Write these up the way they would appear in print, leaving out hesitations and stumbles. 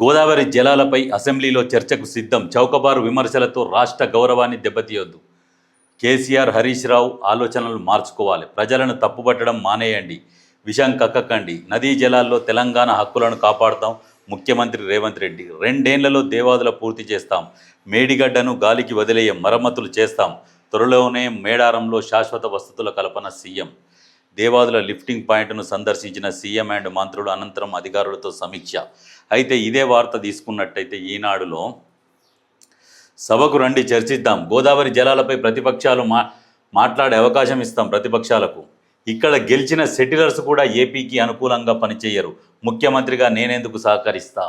గోదావరి జలాలపై అసెంబ్లీలో చర్చకు సిద్ధం. చౌకబారు విమర్శలతో రాష్ట్ర గౌరవాన్ని దెబ్బతీయొద్దు. కేసీఆర్, హరీష్ రావు ఆలోచనలు మార్చుకోవాలి. ప్రజలను తప్పుపట్టడం మానేయండి. విషం కక్కకండి. నదీ జలాల్లో తెలంగాణ హక్కులను కాపాడుతాం. ముఖ్యమంత్రి రేవంత్ రెడ్డి. 2 ఏళ్లలో దేవాదుల పూర్తి చేస్తాం. మేడిగడ్డను గాలికి వదిలేయం. మరమ్మతులు చేస్తాం. త్వరలోనే మేడారంలో శాశ్వత వసతుల కల్పన. సీఎం దేవాదుల లిఫ్టింగ్ పాయింట్ను సందర్శించిన సీఎం అండ్ మంత్రులు. అనంతరం అధికారులతో సమీక్ష. అయితే ఇదే వార్త తీసుకున్నట్టయితే ఈనాడులో సభకు రండి చర్చిద్దాం. గోదావరి జలాలపై ప్రతిపక్షాలు మాట్లాడే అవకాశం ఇస్తాం ప్రతిపక్షాలకు. ఇక్కడ గెలిచిన సెటిలర్స్ కూడా ఏపీకి అనుకూలంగా పనిచేయరు. ముఖ్యమంత్రిగా నేనెందుకు సహకరిస్తా?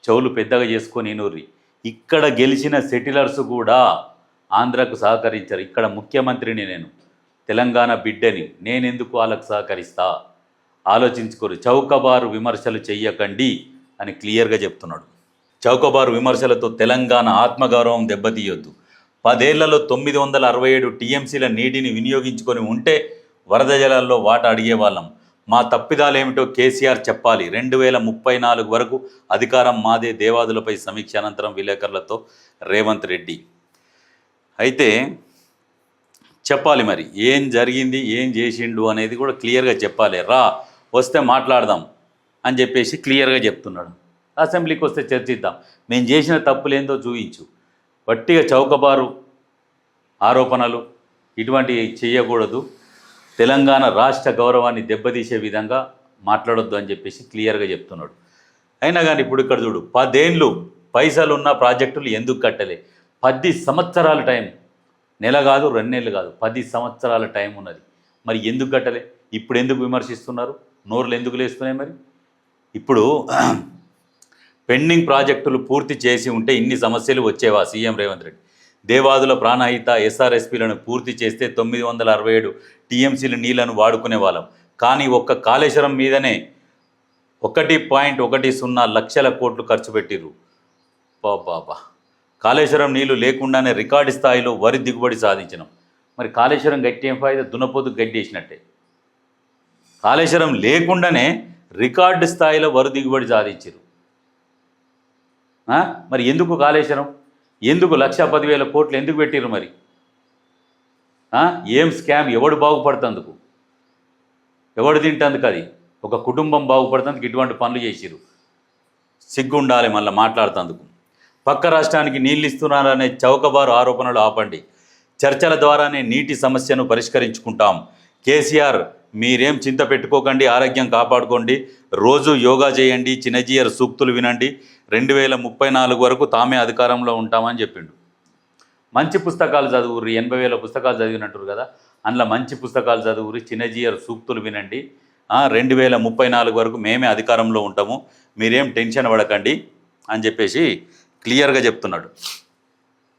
చెవులు పెద్దగా చేసుకొని నూరి. ఇక్కడ గెలిచిన సెటిలర్స్ కూడా ఆంధ్రకు సహకరించరు. ఇక్కడ ముఖ్యమంత్రిని నేను, తెలంగాణ బిడ్డని, నేనెందుకు వాళ్ళకు సహకరిస్తా? ఆలోచించుకోరు. చౌకబారు విమర్శలు చెయ్యకండి అని క్లియర్గా చెప్తున్నాడు. చౌకబారు విమర్శలతో తెలంగాణ ఆత్మగౌరవం దెబ్బతీయొద్దు. 10 ఏళ్లలో 967 టీఎంసీల నీటిని వినియోగించుకొని ఉంటే వరద జలాల్లో వాటా అడిగేవాళ్ళం. మా తప్పిదాలేమిటో కేసీఆర్ చెప్పాలి. 2034 వరకు అధికారం మాదే. దేవాదులపై సమీక్ష అనంతరం విలేకరులతో రేవంత్ రెడ్డి. అయితే చెప్పాలి మరి ఏం జరిగింది, ఏం చేసిండు అనేది కూడా క్లియర్గా చెప్పాలి. వస్తే మాట్లాడదాం అని చెప్పేసి క్లియర్గా చెప్తున్నాడు. అసెంబ్లీకి వస్తే చర్చిద్దాం. మేము చేసిన తప్పులేందో చూపించు. వట్టిగా చౌకబారు ఆరోపణలు ఇటువంటివి చేయకూడదు. తెలంగాణ రాష్ట్ర గౌరవాన్ని దెబ్బతీసే విధంగా మాట్లాడొద్దు అని చెప్పేసి క్లియర్గా చెప్తున్నాడు. అయినా కానీ ఇప్పుడు ఇక్కడ చూడు, 10 ఏళ్ళు పైసలున్న ప్రాజెక్టులు ఎందుకు కట్టలే? 10 సంవత్సరాల టైం, నెల కాదు 2 నెలలు కాదు, 10 సంవత్సరాల టైం ఉన్నది. మరి ఎందుకు కట్టలే? ఇప్పుడు ఎందుకు విమర్శిస్తున్నారు? నోర్లు ఎందుకు లేస్తున్నాయి? మరి ఇప్పుడు పెండింగ్ ప్రాజెక్టులు పూర్తి చేసి ఉంటే ఇన్ని సమస్యలు వచ్చేవా? సీఎం రేవంత్ రెడ్డి దేవాదుల ప్రాణహిత ఎస్ఆర్ఎస్పీలను పూర్తి చేస్తే 967 టీఎంసీల నీళ్లను వాడుకునే వాళ్ళం. కానీ ఒక్క కాళేశ్వరం మీదనే 1.10 లక్షల కోట్లు ఖర్చు పెట్టిర్రు. బాబా, కాళేశ్వరం నీళ్లు లేకుండానే రికార్డు స్థాయిలో వరి దిగుబడి సాధించినాం. మరి కాళేశ్వరం గట్టి ఏం ఫాయిదా? దున్నపోతు గడ్డి వేసినట్టే. కాళేశ్వరం లేకుండానే రికార్డు స్థాయిలో వరి దిగుబడి సాధించారు. మరి ఎందుకు కాళేశ్వరం? ఎందుకు 1,10,000 కోట్లు ఎందుకు పెట్టిరు? మరి ఏం స్కామ్? ఎవడు బాగుపడుతందుకు? ఎవడు తింటందుకు? అది ఒక కుటుంబం బాగుపడుతందుకు ఇటువంటి పనులు చేసిరు. సిగ్గుండాలి మళ్ళీ మాట్లాడుతందుకు. పక్క రాష్ట్రానికి నీళ్ళు ఇస్తున్నారనే చౌకబారు ఆరోపణలు ఆపండి. చర్చల ద్వారానే నీటి సమస్యను పరిష్కరించుకుంటాం. కేసీఆర్, మీరేం చింత పెట్టుకోకండి, ఆరోగ్యం కాపాడుకోండి, రోజు యోగా చేయండి, చిన్నజీయర్ సూక్తులు వినండి, 2034 వరకు తామే అధికారంలో ఉంటామని చెప్పిండు. మంచి పుస్తకాలు చదువుర్రి. 80,000 పుస్తకాలు చదివినట్టు కదా, అందులో మంచి పుస్తకాలు చదువుర్రి, చిన్నజీయర్ సూక్తులు వినండి. 2034 వరకు మేమే అధికారంలో ఉంటాము, మీరేం టెన్షన్ పడకండి అని చెప్పేసి క్లియర్గా చెప్తున్నాడు.